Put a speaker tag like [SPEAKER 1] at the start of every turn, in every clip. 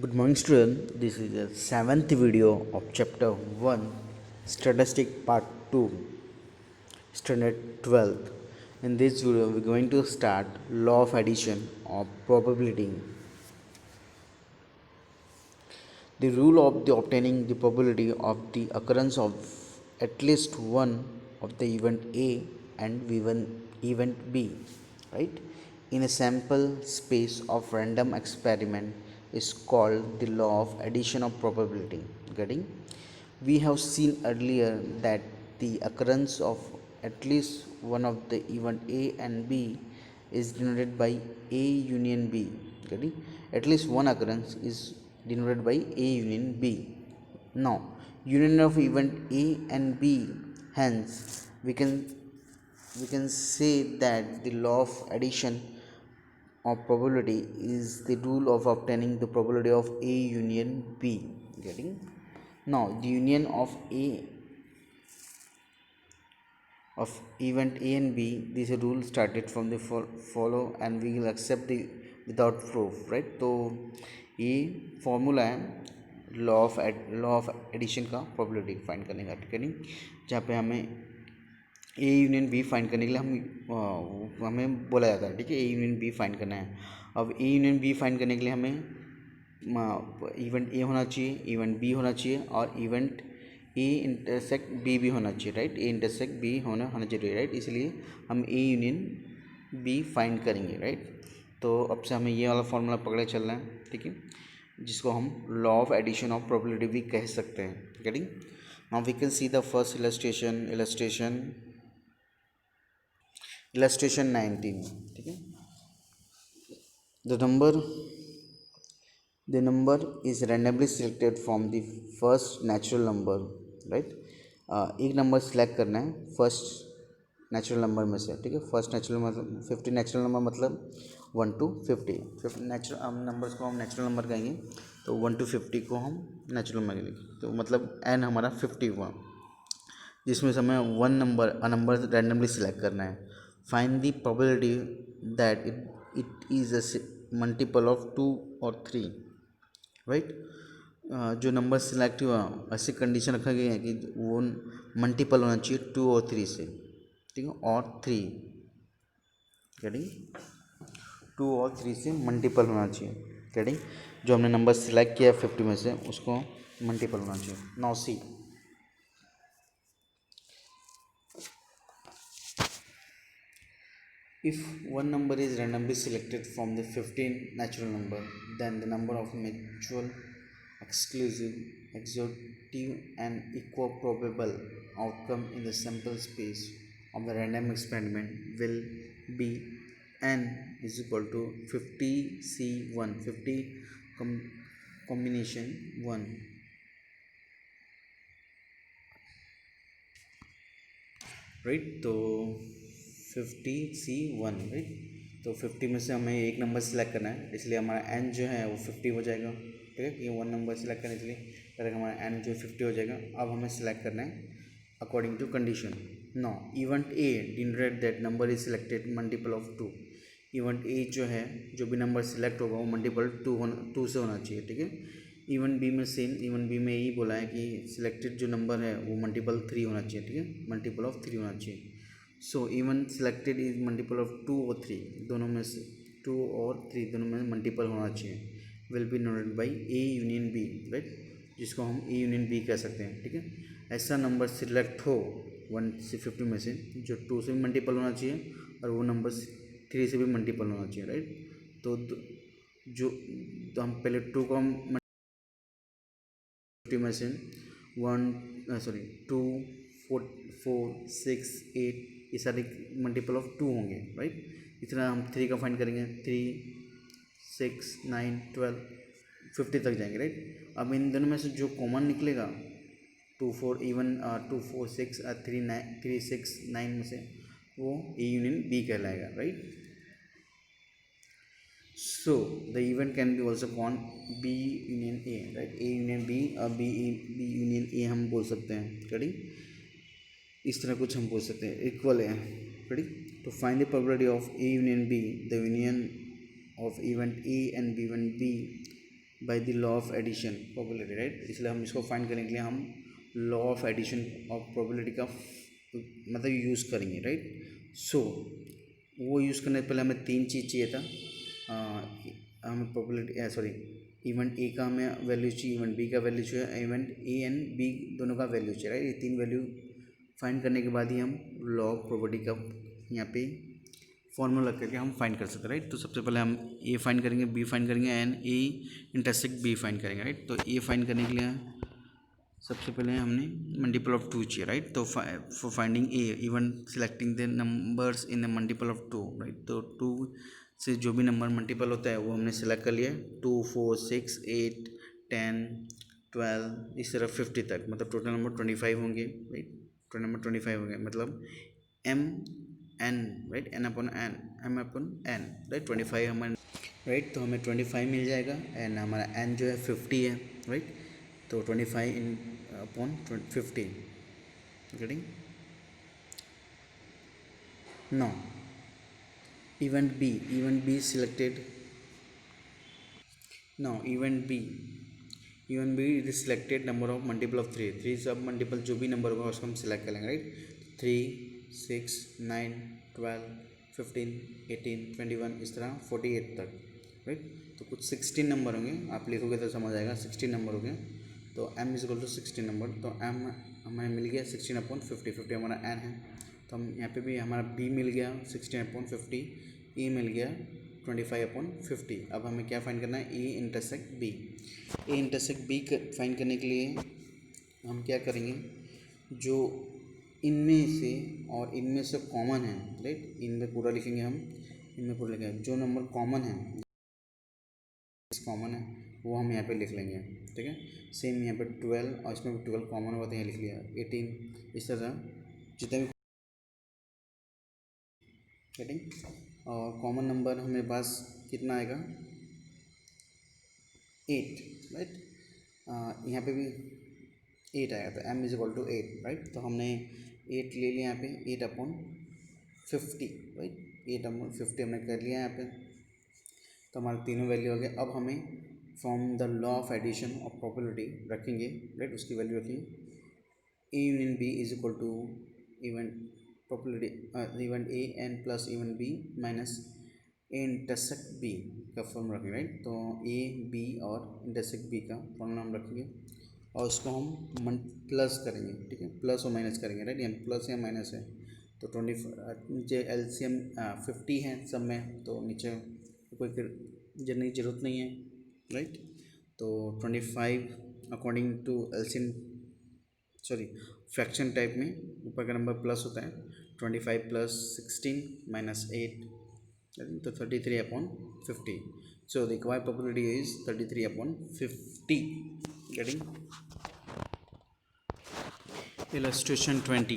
[SPEAKER 1] Good morning, student. This is the seventh video of chapter 1, Statistic Part 2, Standard 12th. In this video, we're going to start law of addition of probability. The rule of the obtaining the probability of the occurrence of at least one of the event A and event B, right? In a sample space of random experiment is called the law of addition of probability. Getting? We have seen earlier that the occurrence of at least one of the event A and B is denoted by A union B. Getting? At least one occurrence is denoted by A union B. Now, union of event A and B, hence we can say that the law of addition of probability is the rule of obtaining the probability of A union B. Getting? Now, the union of event A and B, this rule started from the follow and we will accept the without proof, right? तो ये formula है law of addition का probability find करने का, ठीक है नहीं, जहाँ पे हमें ए यूनियन बी फाइंड करने के लिए हमें बोला जाता है, ठीक है, ए यूनियन बी फाइंड करना है. अब ए यूनियन बी फाइंड करने के लिए हमें इवेंट ए होना चाहिए, इवेंट बी होना चाहिए और इवेंट ए इंटरसेक्ट बी भी होना चाहिए, राइट. ए इंटरसेक्ट बी होना चाहिए, राइट. इसलिए हम ए यूनियन बी फाइंड करेंगे, राइट. तो अब से हमें ये वाला फॉर्मूला पकड़े चल रहा है, ठीक है, जिसको हम law of addition of probability भी कह सकते हैं. Getting? Now we can see the first illustration 19, ठीक है. The number is randomly selected from the first natural number, right. एक नंबर सेलेक्ट करना है फर्स्ट नेचुरल नंबर में से, ठीक है. फर्स्ट नेचुरल मतलब 50 नेचुरल नंबर मतलब 1 to 50 नेचुरल नंबर्स को हम नेचुरल नंबर कहेंगे, तो 1 to 50 को हम नेचुरल नंबर कहेंगे, तो मतलब n हमारा 50 हुआ, जिसमें से हमें अ नंबर रैंडमली सिलेक्ट करना है. Find the probability that it is a multiple of 2 और 3, राइट. जो नंबर सिलेक्ट हुआ ऐसी कंडीशन रखा गया है कि वो मल्टीपल होना चाहिए 2 और 3 से, ठीक है, और 3, कैडिंग 2 और 3 से मल्टीपल होना चाहिए, कैडिंग. जो हमने नंबर सिलेक्ट किया 50 में से उसको मल्टीपल होना चाहिए. Now see, if one number is randomly selected from the 15 natural number, then the number of mutual, exclusive, exhaustive and equiprobable outcome in the sample space of the random experiment will be n is equal to 50C1, 50 combination 1, right. तो 50C1, right. तो 50 में से हमें एक number select करना है, इसलिए हमारा n जो है वो 50 हो जाएगा, ठीक है. ये 1 नंबर सेलेक्ट करने, इसलिए करेंगे हमारा n जो 50 हो जाएगा. अब हमें सेलेक्ट करना है according to condition. No event A denote that number is selected multiple of 2. Event A जो है, जो भी नंबर सेलेक्ट होगा वो मल्टीपल 2 से होना चाहिए, ठीक है. इवन बी में सेम, इवन बी में यही बोला है कि सिलेक्टेड जो नंबर है वो मल्टीपल 3 होना चाहिए, ठीक है, मल्टीपल ऑफ 3 होना चाहिए. So even selected is multiple of 2 और 3, दोनों में से 2 और 3 दोनों में मल्टीपल होना चाहिए. Will be noted by A union B, right, जिसको हम ए यूनियन बी कह सकते हैं, ठीक है. ऐसा नंबर सिलेक्ट हो 1 से 50 में से जो 2 से भी मल्टीपल होना चाहिए और वो नंबर 3 से भी मल्टीपल होना चाहिए, राइट. तो हम पहले 2 को हम 50 में से 2 4 6 8 ये सारे मल्टीपल ऑफ 2 होंगे, राइट. इस तरह हम 3 का फाइंड करेंगे, 3 6 9 12 50 तक जाएंगे, राइट. अब इन दोनों में से जो कॉमन निकलेगा 2 4 इवन 2 4 6 3 6 9 में से वो ए यूनियन बी कहलाएगा, right. So the event can be also called B union A, right. A union B और B union A हम बोल सकते हैं, ready. इस तरह कुछ हम बोल सकते हैं, इक्वल है, ready. To find the probability of A union B, the union of event A and event B by the law of addition probability, right. इसलिए हम इसको फाइंड करने के लिए हम law of addition of probability का मतलब यूज़ करेंगे, राइट। सो वो यूज़ करने से पहले हमें 3 चीज़ चाहिए था। हमें प्रोबेबिलिटी सॉरी इवेंट ए का हमें वैल्यू चाहिए, इवेंट बी का वैल्यू चाहिए, इवेंट ए एंड बी दोनों का वैल्यू चाहिए, राइट। ये 3 वैल्यू फाइंड करने के बाद ही हम लॉ ऑफ प्रोबेबिलिटी का यहाँ पे फॉर्मूला करके हम फाइंड कर सकते हैं, राइट। तो सबसे पहले हम ए फाइंड करेंगे, बी फाइंड करेंगे and A intersect B find करेंगे, राइट। तो ए फाइंड करने के लिए सबसे पहले हमने मल्टीपल ऑफ 2 चाहिए, राइट। तो for finding A even selecting the numbers in the multiple of 2, right. तो 2 से जो भी नंबर मल्टीपल होता है वो हमने सेलेक्ट कर लिया, 2 4 6 8 10 12 इस तरह 50 तक, मतलब टोटल नंबर 25 होंगे, राइट। टोटल नंबर 25 होंगे, मतलब एम एन, राइट, एन अपन एन, एम अपन एन, राइट। 25 हमारे, राइट। तो हमें 25 मिल जाएगा एंड हमारा एन जो है 50 है, राइट। तो 25 in upon 50, getting. No event b selected. Now event b is selected number of multiple of 3 सब मल्टीपल जो भी नंबर होगा उसको हम सिलेक्ट करेंगे, राइट। 3 6 9 12 15 18 21 इस तरह 48 तक, राइट। तो कुछ 16 नंबर होंगे, आप लिखोगे तो समझ आएगा, 16 नंबर हो गए। तो m is equal to 16 number, तो m हमें मिल गया 16 अपॉन 50, 50 हमारा n है। तो हम यहाँ पे भी हमारा b मिल गया 16 अपॉन 50, e मिल गया 25 अपॉन 50। अब हमें क्या फाइंड करना है, e intersect b। e intersect b find करने के लिए हम क्या करेंगे, जो इनमें से और इनमें से कॉमन है, राइट। इनमें पूरा लिखेंगे हम, इनमें पूरा लिखेंगे, जो नंबर कॉमन है वो हम यहाँ पे लिख लेंगे, ठीक है। सेम यहाँ पे 12 और इसमें भी 12 कॉमन हुआ तो यहाँ लिख लिया 18, इस तरह जितने भी, गेटिंग। और कॉमन नंबर हमारे पास कितना आएगा, 8, राइट। यहाँ पे भी 8 आएगा, तो m is equal to 8, right. तो हमने 8 ले लिया यहाँ पे, 8 अपॉन 50, राइट। 8 अपॉन 50 हमने कर लिया यहाँ पे, तो हमारे तीनों वैल्यू हो गए। अब हमें from the law of addition of probability रखेंगे, राइट, उसकी वैल्यू रखेंगे। A union B is equal to event probability event A and plus event B minus A intersect B का फॉर्मूला रखेंगे, राइट। तो ए बी और intersect B का formula हम रखेंगे और उसको हम प्लस करेंगे, ठीक है, प्लस और माइनस करेंगे, राइट। यहाँ प्लस या माइनस है तो 20 नीचे LCM 50 है सब में, तो नीचे कोई जरने की ज़रूरत नहीं है, राइट। तो 25 according to LCM sorry fraction type में ऊपर का नंबर प्लस होता है, 25 प्लस 16 माइनस 8, तो 33 upon 50। So the required probability is 33 upon 50, getting. Illustration 20.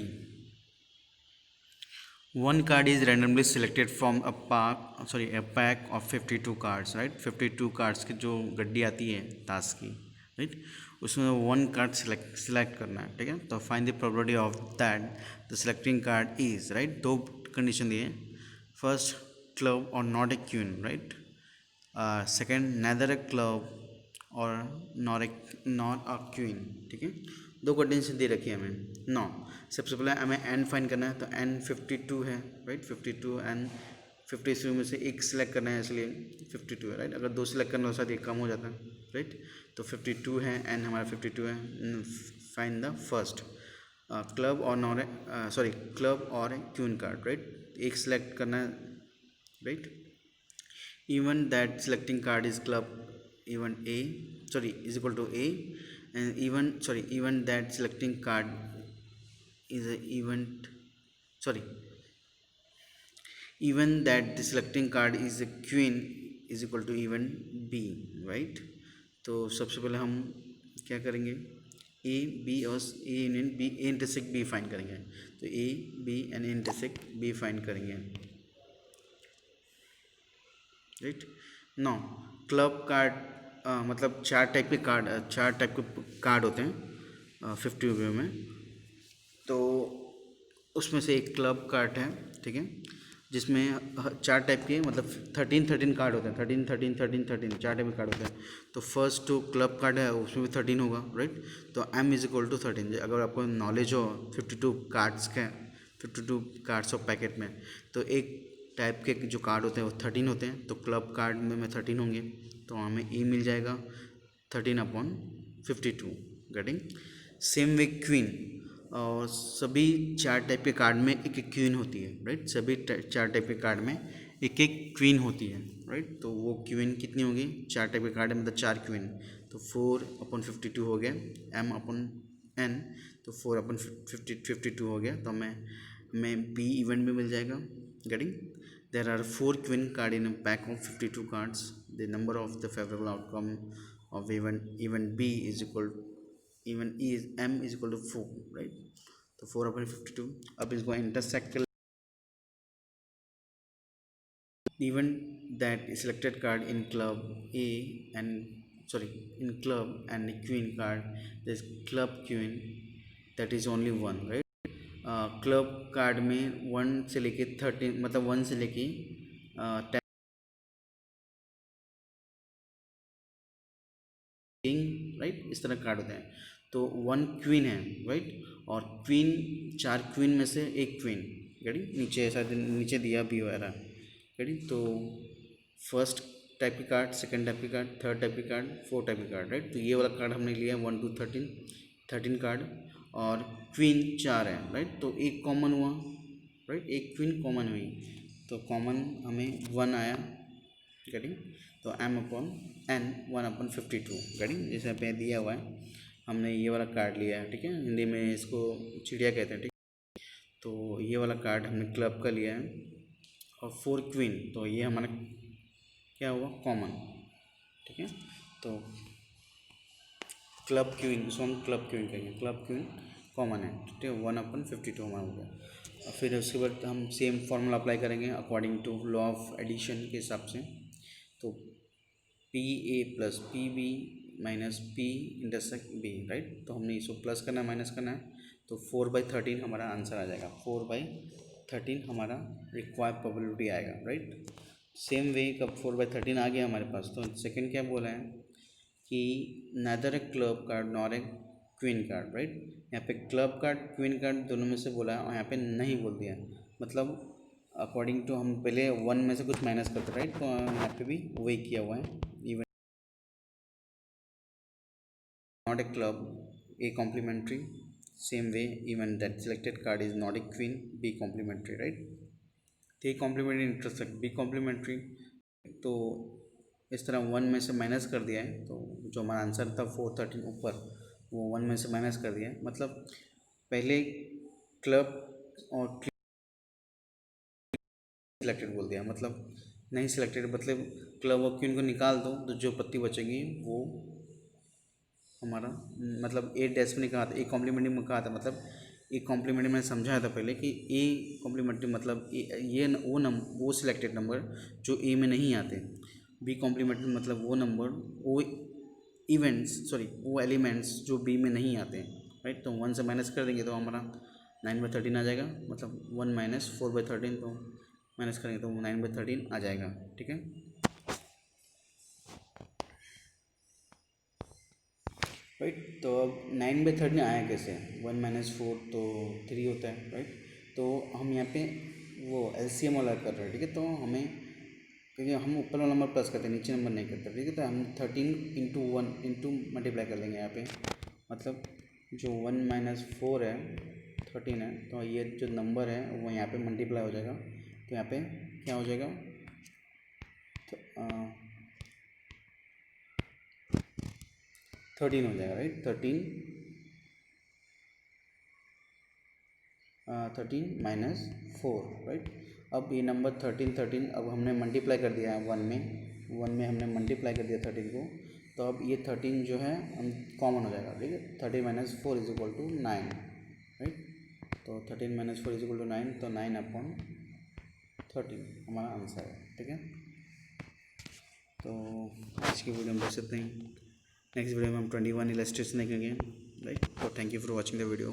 [SPEAKER 1] One card is randomly selected from a pack of 52 cards, right। 52 cards की जो गड्डी आती है ताश की, राइट, उसमें वन कार्ड सिलेक्ट करना है, ठीक है। तो find the probability of that the selecting card is, right. दो कंडीशन दिए, फर्स्ट क्लब और not a queen, right. Second neither a club और नॉट अ क्वीन, ठीक है। दो कंडीशन दे रखी है हमें। नौ सबसे पहले हमें एन फाइंड करना है, तो एन 52 है, राइट। 52 एन 52 में से एक सिलेक्ट करना है, इसलिए 52 है, राइट। अगर दो सिलेक्ट करना हो शायद एक कम हो जाता है, राइट। तो 52 है, एन हमारा 52 है। फाइंड द फर्स्ट क्लब और क्लब और क्वीन कार्ड, राइट। एक सिलेक्ट करना है, right. Even that selecting card is club event A is equal to A, and even that selecting card is a even that the selecting card is a queen is equal to event B, right। तो सबसे पहले हम क्या करेंगे, A B और A union B, A intersect B find करेंगे। तो A B and A intersect B find करेंगे, राइट। नौ क्लब कार्ड मतलब चार टाइप के कार्ड होते हैं 50 रुपये में, तो उसमें से एक क्लब कार्ड है, ठीक है। जिसमें चार टाइप के मतलब 13 कार्ड होते हैं, 13 चार टाइप के कार्ड होते हैं। तो फर्स्ट जो क्लब कार्ड है उसमें भी 13 होगा, राइट। तो m इज इक्वल टू 13। अगर आपको नॉलेज हो 52 कार्ड्स के, 52 कार्ड्स ऑफ पैकेट में, तो एक टाइप के जो कार्ड होते हैं वो 13 होते हैं। तो क्लब कार्ड में 13 होंगे, तो हमें e मिल जाएगा 13/52, गेटिंग। सेम वे क्वीन, और सभी चार टाइप के कार्ड में एक एक क्वीन होती है, राइट। सभी चार टाइप के कार्ड में एक एक क्वीन होती है, राइट। तो वो क्वीन कितनी होगी, चार टाइप के कार्ड है मतलब चार क्वीन। तो 4/52 हो गया m/n, तो 4/52 हो गया। तो हमें बी इवेंट में मिल जाएगा, getting. There are 4 queen card in pack of 52 cards. The number of the favourable outcome of event B is equal, even e is m is equal to 4, right। तो 4/52। अब इसको इंटरसेक्ट कर, event that is selected card in club a and in club and queen card, this club queen that is only one, right। Club card में 1 से लेके 13 मतलब 1 से लेके 10 राइट, इस तरह कार्ड होते हैं। तो 1 क्वीन है, राइट। और क्वीन, चार क्वीन में से एक क्वीन, रेडी। नीचे ऐसा नीचे दिया भी हुआ है, रेडी। तो फर्स्ट टाइप की कार्ड, सेकंड टाइप की कार्ड, थर्ड टाइप की कार्ड, फोर्थ टाइप की कार्ड, राइट। तो ये वाला कार्ड हमने लिया 1 to 13 कार्ड, और क्वीन चार है, राइट। तो एक कॉमन हुआ, राइट, एक क्वीन कॉमन हुई, तो कॉमन हमें 1 आया, गेटिंग। तो m/n 1/52, गेटिंग। जैसे पे दिया हुआ है, हमने ये वाला कार्ड लिया है, ठीक है। हिंदी में इसको चिड़िया कहते हैं, ठीक। तो ये वाला कार्ड हमने क्लब का लिया है, और 4 क्वीन, तो ये हमारा क्या हुआ, कॉमन, ठीक है। तो क्लब क्वीन, इसको हम क्लब क्वीन कहेंगे, क्लब क्वीन कॉमन है, ठीक है। 1/52 हमारा हो गया। और फिर उसके बाद हम सेम फॉर्मूला अप्लाई करेंगे according to law of addition के हिसाब से। तो PA plus PB minus P intersect B, right. तो हमने इसको प्लस करना है, माइनस करना है, तो 4/13 हमारा आंसर आ जाएगा। 4/13 हमारा रिक्वायर्ड प्रोबेबिलिटी आएगा, राइट। सेम वे कब 4/13 आ गया हमारे पास, तो सेकंड क्या बोला है कि neither A club card nor a queen card, right. यहाँ पे क्लब कार्ड क्वीन कार्ड दोनों में से बोला है, और यहाँ पे नहीं बोल दिया, मतलब अकॉर्डिंग टू हम पहले 1 में से कुछ माइनस करते, राइट। तो यहाँ पे भी वही किया हुआ है, even not a club, A complementary, same way even that selected card is not a queen, B complementary, right। A complementary intersect B complementary, तो इस तरह 1 में से माइनस कर दिया है, तो जो हमारा आंसर था 4/13 ऊपर, वो 1 में से माइनस कर दिया है। मतलब पहले क्लब और सिलेक्टेड बोल दिया, मतलब नहीं सिलेक्टेड, मतलब क्लब और क्वीन को निकाल दो, तो जो पत्ती बचेगी वो हमारा, मतलब ए डेसिमल कहा था, ए कॉम्प्लीमेंट्री में कहा था, मतलब ए कॉम्प्लीमेंट्री मैंने समझाया था पहले कि ए कॉम्प्लीमेंट्री मतलब ये वो सिलेक्टेड नंबर जो ए में नहीं आते। बी कॉम्प्लीमेंट्री मतलब वो नंबर, वो वो एलिमेंट्स जो बी में नहीं आते, राइट। तो 1 से माइनस कर देंगे तो हमारा 9/13 आ जाएगा, मतलब 1 माइनस 4/13, तो माइनस करेंगे तो 9/13 आ जाएगा, ठीक है, राइट। तो अब 9/13 आया कैसे, 1 माइनस 4 तो 3 होता है, राइट। तो हम यहाँ पे वो LCM वाला कर रहे हैं, ठीक है। तो हमें, क्योंकि हम ऊपर वाला नंबर प्लस करते हैं, नीचे नंबर नहीं करते, ठीक है। तो हम 13 इंटू 1 इंटू मल्टीप्लाई कर लेंगे यहाँ पे, मतलब जो 1 माइनस 4 है 13 है, तो ये जो नंबर है वो यहाँ पे मल्टीप्लाई हो जाएगा, तो यहाँ पे क्या हो जाएगा, तो 13 हो जाएगा, राइट। 13 minus 4, right. अब ये नंबर 13 अब हमने मल्टीप्लाई कर दिया है 1 में हमने मल्टीप्लाई कर दिया 13 को, तो अब ये 13 जो है हम कॉमन हो जाएगा, ठीक है। 13 minus 4 is equal to 9, right. तो 13 माइनस 4 इज इक्वल टू 9, तो 9/13 हमारा आंसर है, ठीक है। तो आज की वीडियो में बस इतना ही। नेक्स्ट वीडियो में हम 21 इलस्ट्रेशन देखेंगे, राइट। तो thank you for watching the video.